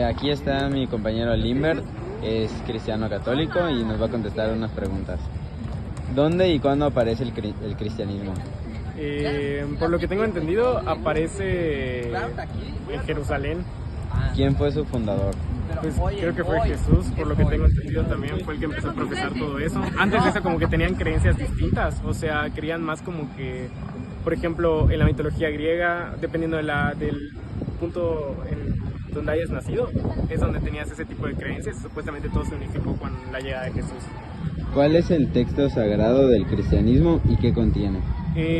Aquí está mi compañero Limbert, es cristiano católico y nos va a contestar unas preguntas. ¿Dónde y cuándo aparece el cristianismo? Por lo que tengo entendido, aparece en Jerusalén. ¿Quién fue su fundador? Pues creo que fue Jesús, por lo que tengo entendido también fue el que empezó a profesar todo eso. Antes de eso como que tenían creencias distintas, o sea, creían más como que, por ejemplo, en la mitología griega, dependiendo del punto en donde hayas nacido, es donde tenías ese tipo de creencias. Supuestamente todo se unificó con la llegada de Jesús. ¿Cuál es el texto sagrado del cristianismo y qué contiene?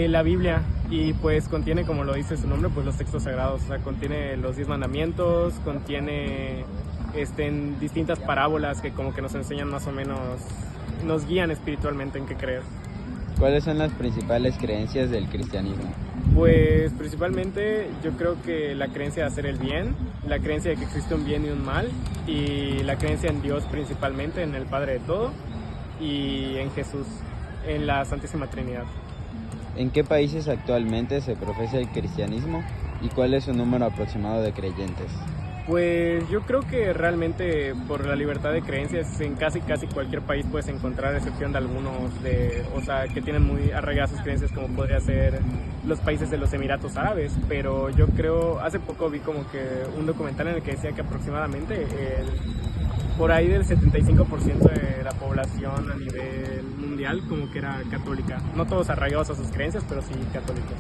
La Biblia, y pues contiene, como lo dice su nombre, pues los textos sagrados, o sea, contiene los 10 mandamientos, contiene en distintas parábolas que como que nos enseñan más o menos, nos guían espiritualmente en qué creer. ¿Cuáles son las principales creencias del cristianismo? Pues principalmente yo creo que la creencia de hacer el bien, la creencia de que existe un bien y un mal, y la creencia en Dios principalmente, en el Padre de todo, y en Jesús, en la Santísima Trinidad. ¿En qué países actualmente se profesa el cristianismo y cuál es su número aproximado de creyentes? Pues yo creo que realmente por la libertad de creencias en casi cualquier país puedes encontrar, a excepción de algunos o sea, que tienen muy arraigadas sus creencias, como podría ser los países de los Emiratos Árabes, pero yo creo, hace poco vi como que un documental en el que decía que aproximadamente por ahí del 75% de la población a nivel mundial como que era católica. No todos arraigados a sus creencias, pero sí católicos.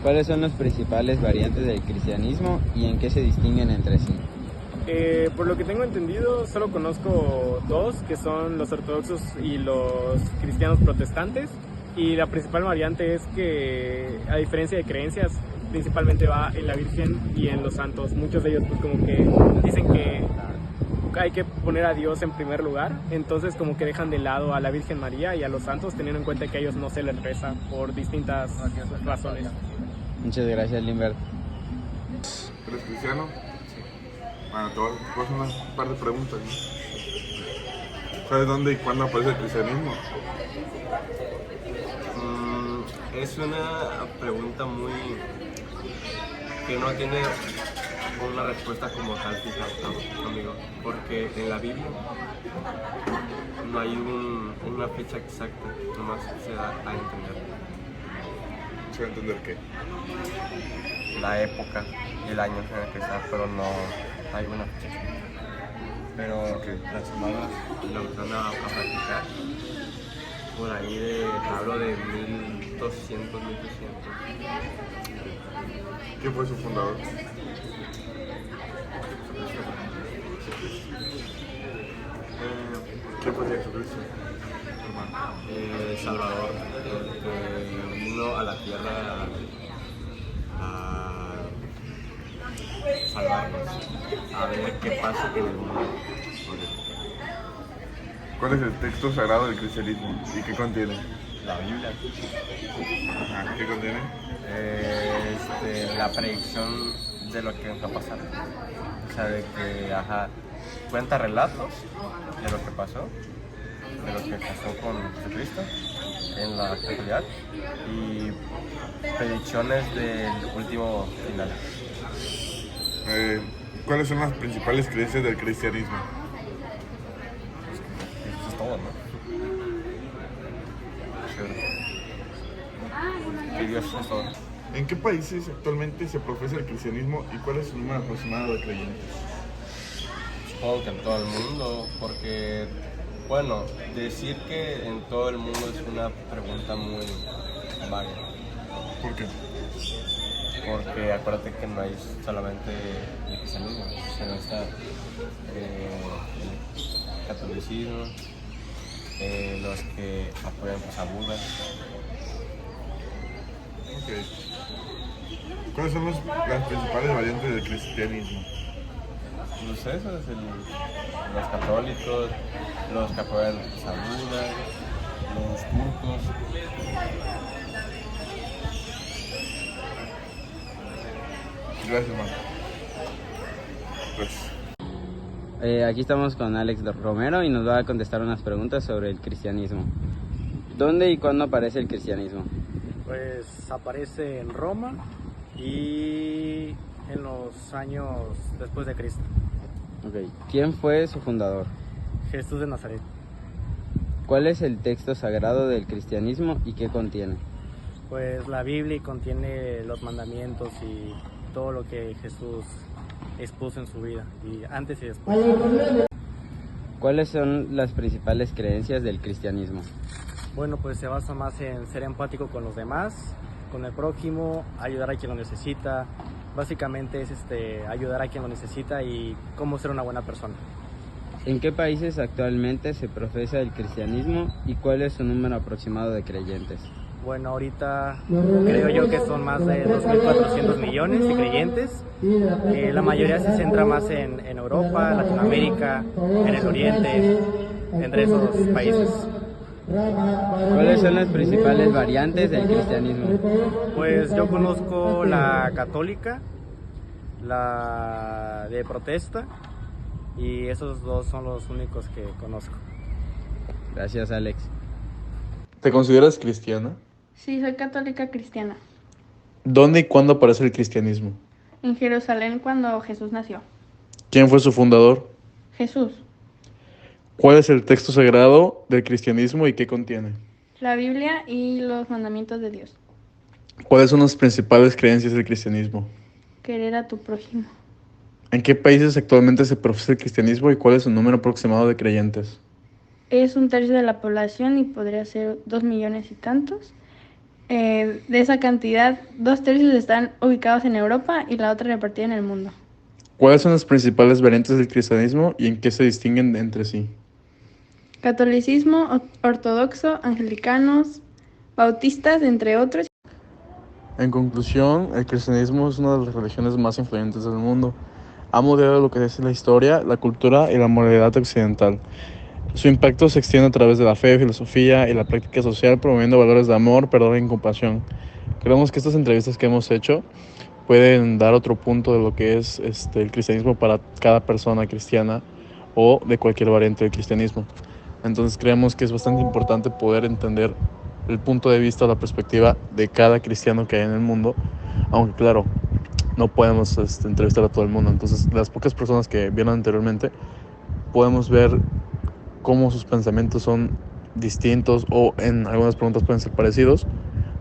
¿Cuáles son las principales variantes del cristianismo y en qué se distinguen entre sí? Por lo que tengo entendido, solo conozco dos, que son los ortodoxos y los cristianos protestantes. Y la principal variante es que, a diferencia de creencias, principalmente va en la Virgen y en los santos. Muchos de ellos pues como que dicen que hay que poner a Dios en primer lugar, entonces como que dejan de lado a la Virgen María y a los santos, teniendo en cuenta que a ellos no se les reza por distintas razones. Muchas gracias, Limbert. ¿Eres cristiano? Sí. Bueno, te voy a hacer una par de preguntas, ¿no? ¿Sabes dónde y cuándo aparece el cristianismo? Es una pregunta muy que no tiene una respuesta como tal fija, amigo, porque en la Biblia no hay una fecha exacta, nomás se da a entender. ¿Se va a entender qué? La época y el año en el que está, pero no hay una fecha. Pero las hermanas lo empezaron a practicar por ahí hablo de 1200, 1300. ¿Quién fue su fundador? ¿Quién fue Jesucristo? Salvador, que vino a la tierra a salvarnos, a ver qué pasa en el mundo. ¿Cuál es el texto sagrado del cristianismo y qué contiene? La Biblia. Ajá, ¿qué contiene? La predicción de lo que va a pasar. O sea, de que, cuenta relatos de lo que pasó, de lo que pasó con Jesucristo en la actualidad y predicciones del último final. ¿Cuáles son las principales creencias del cristianismo? Eso es todo, ¿no? Que Dios es todo. ¿En qué países actualmente se profesa el cristianismo y cuál es su número aproximado de creyentes? Supongo que en todo el mundo, porque, bueno, decir que en todo el mundo es una pregunta muy vaga. ¿Por qué? Porque acuérdate que no hay solamente el cristianismo, sino está el catolicismo, los que apoyan pues, a Buda. Okay. ¿Cuáles son las principales variantes del cristianismo? Pues eso es los católicos, los que apoyan pues, a Buda, los turcos. Gracias, hermano. Pues. Aquí estamos con Alex Romero y nos va a contestar unas preguntas sobre el cristianismo. ¿Dónde y cuándo aparece el cristianismo? Pues aparece en Roma y en los años después de Cristo. Ok. ¿Quién fue su fundador? Jesús de Nazaret. ¿Cuál es el texto sagrado del cristianismo y qué contiene? Pues la Biblia contiene los mandamientos y todo lo que Jesús expuso en su vida, y antes y después. ¿Cuáles son las principales creencias del cristianismo? Bueno, pues se basa más en ser empático con los demás, con el prójimo, ayudar a quien lo necesita. Básicamente es ayudar a quien lo necesita y cómo ser una buena persona. ¿En qué países actualmente se profesa el cristianismo y cuál es su número aproximado de creyentes? Bueno, ahorita creo yo que son más de 2.400 millones de creyentes. La mayoría se centra más en Europa, Latinoamérica, en el Oriente, entre esos países. ¿Cuáles son las principales variantes del cristianismo? Pues yo conozco la católica, la de protesta, y esos dos son los únicos que conozco. Gracias, Alex. ¿Te consideras cristiana? Sí, soy católica cristiana. ¿Dónde y cuándo aparece el cristianismo? En Jerusalén cuando Jesús nació. ¿Quién fue su fundador? Jesús. ¿Cuál es el texto sagrado del cristianismo y qué contiene? La Biblia y los mandamientos de Dios. ¿Cuáles son las principales creencias del cristianismo? Querer a tu prójimo. ¿En qué países actualmente se profesa el cristianismo y cuál es su número aproximado de creyentes? Es 1/3 de la población y podría ser 2 millones y tantos. De esa cantidad, 2/3 están ubicados en Europa y la otra repartida en el mundo. ¿Cuáles son las principales variantes del cristianismo y en qué se distinguen entre sí? Catolicismo, ortodoxo, anglicanos, bautistas, entre otros. En conclusión, el cristianismo es una de las religiones más influyentes del mundo. Ha modelado lo que es la historia, la cultura y la moralidad occidental. Su impacto se extiende a través de la fe, filosofía y la práctica social, promoviendo valores de amor, perdón y compasión. Creemos que estas entrevistas que hemos hecho pueden dar otro punto de lo que es el cristianismo para cada persona cristiana o de cualquier variante del cristianismo. Entonces creemos que es bastante importante poder entender el punto de vista o la perspectiva de cada cristiano que hay en el mundo, aunque claro, no podemos entrevistar a todo el mundo. Entonces las pocas personas que vieron anteriormente podemos ver cómo sus pensamientos son distintos o en algunas preguntas pueden ser parecidos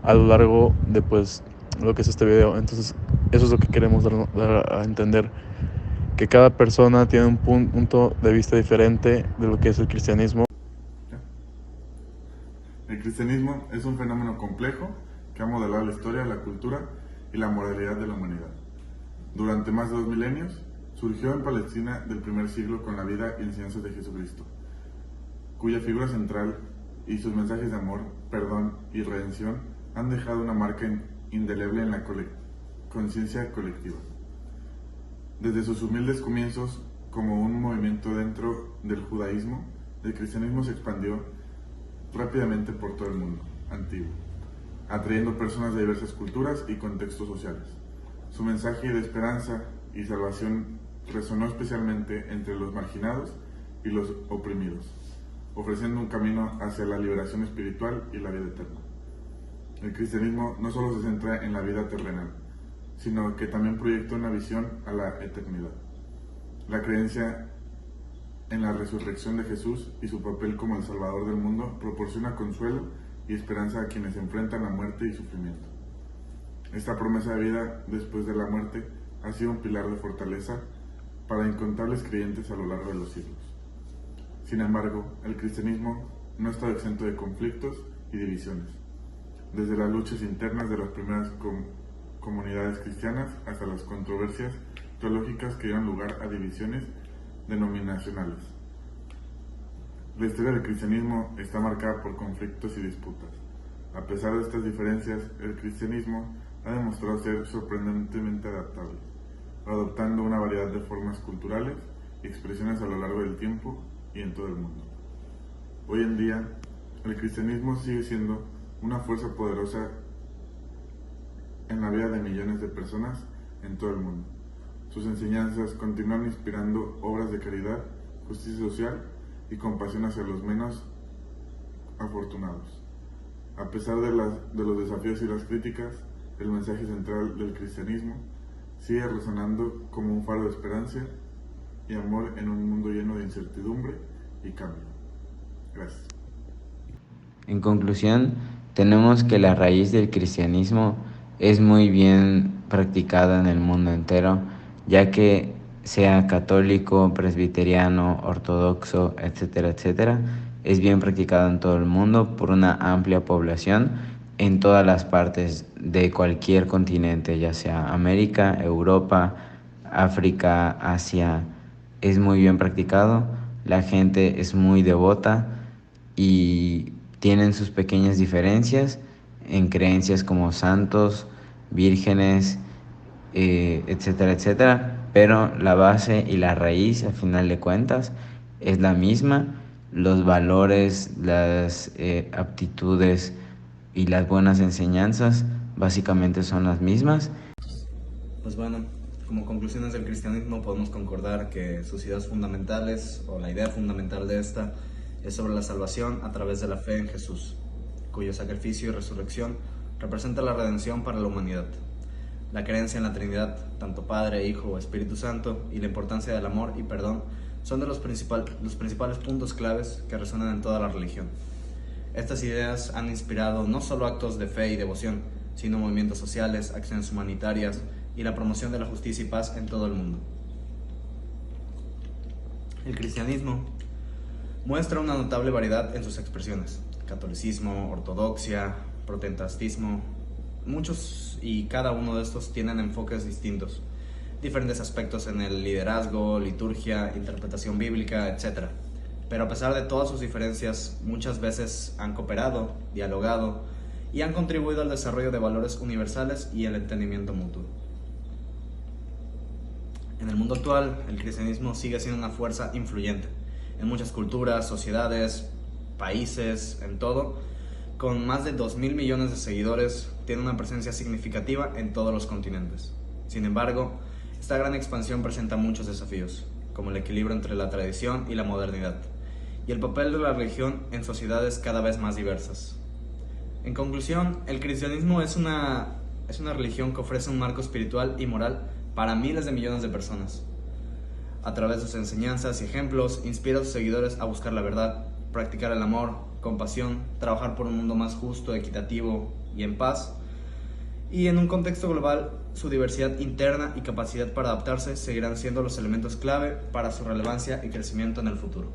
a lo largo de lo que es este video. Entonces eso es lo que queremos dar a entender, que cada persona tiene un punto de vista diferente de lo que es el cristianismo. El cristianismo es un fenómeno complejo que ha modelado la historia, la cultura y la moralidad de la humanidad. Durante más de 2 milenios, surgió en Palestina del primer siglo con la vida y enseñanzas de Jesucristo, cuya figura central y sus mensajes de amor, perdón y redención han dejado una marca indeleble en la conciencia colectiva. Desde sus humildes comienzos como un movimiento dentro del judaísmo, el cristianismo se expandió rápidamente por todo el mundo antiguo, atrayendo personas de diversas culturas y contextos sociales. Su mensaje de esperanza y salvación resonó especialmente entre los marginados y los oprimidos, ofreciendo un camino hacia la liberación espiritual y la vida eterna. El cristianismo no solo se centra en la vida terrenal, sino que también proyecta una visión a la eternidad. La creencia en la resurrección de Jesús y su papel como el Salvador del mundo proporciona consuelo y esperanza a quienes enfrentan la muerte y sufrimiento. Esta promesa de vida después de la muerte ha sido un pilar de fortaleza para incontables creyentes a lo largo de los siglos. Sin embargo, el cristianismo no está exento de conflictos y divisiones, desde las luchas internas de las primeras comunidades cristianas hasta las controversias teológicas que dieron lugar a divisiones denominacionales. La historia del cristianismo está marcada por conflictos y disputas. A pesar de estas diferencias, el cristianismo ha demostrado ser sorprendentemente adaptable, adoptando una variedad de formas culturales y expresiones a lo largo del tiempo y en todo el mundo. Hoy en día, el cristianismo sigue siendo una fuerza poderosa en la vida de millones de personas en todo el mundo. Sus enseñanzas continúan inspirando obras de caridad, justicia social y compasión hacia los menos afortunados. A pesar de los desafíos y las críticas, el mensaje central del cristianismo sigue resonando como un faro de esperanza y amor en un mundo lleno de incertidumbre y cambio. Gracias. En conclusión, tenemos que la raíz del cristianismo es muy bien practicada en el mundo entero, ya que sea católico, presbiteriano, ortodoxo, etcétera, etcétera, es bien practicado en todo el mundo por una amplia población en todas las partes de cualquier continente, ya sea América, Europa, África, Asia. Es muy bien practicado, la gente es muy devota y tienen sus pequeñas diferencias en creencias como santos, vírgenes, etcétera, etcétera, pero la base y la raíz, al final de cuentas, es la misma. Los valores, las aptitudes y las buenas enseñanzas básicamente son las mismas. Pues bueno, como conclusiones del cristianismo podemos concordar que sus ideas fundamentales, o la idea fundamental de esta, es sobre la salvación a través de la fe en Jesús, cuyo sacrificio y resurrección representa la redención para la humanidad. La creencia en la Trinidad, tanto Padre, Hijo o Espíritu Santo, y la importancia del amor y perdón son de los principales puntos claves que resuenan en toda la religión. Estas ideas han inspirado no solo actos de fe y devoción, sino movimientos sociales, acciones humanitarias y la promoción de la justicia y paz en todo el mundo. El cristianismo muestra una notable variedad en sus expresiones: catolicismo, ortodoxia, protestantismo. Muchos y cada uno de estos tienen enfoques distintos, diferentes aspectos en el liderazgo, liturgia, interpretación bíblica, etc. Pero a pesar de todas sus diferencias, muchas veces han cooperado, dialogado y han contribuido al desarrollo de valores universales y el entendimiento mutuo. En el mundo actual, el cristianismo sigue siendo una fuerza influyente en muchas culturas, sociedades, países, en todo. Con más de 2.000 millones de seguidores, tiene una presencia significativa en todos los continentes. Sin embargo, esta gran expansión presenta muchos desafíos, como el equilibrio entre la tradición y la modernidad, y el papel de la religión en sociedades cada vez más diversas. En conclusión, el cristianismo es una religión que ofrece un marco espiritual y moral para miles de millones de personas. A través de sus enseñanzas y ejemplos, inspira a sus seguidores a buscar la verdad, practicar el amor, compasión, trabajar por un mundo más justo, equitativo y en paz. Y en un contexto global, su diversidad interna y capacidad para adaptarse seguirán siendo los elementos clave para su relevancia y crecimiento en el futuro.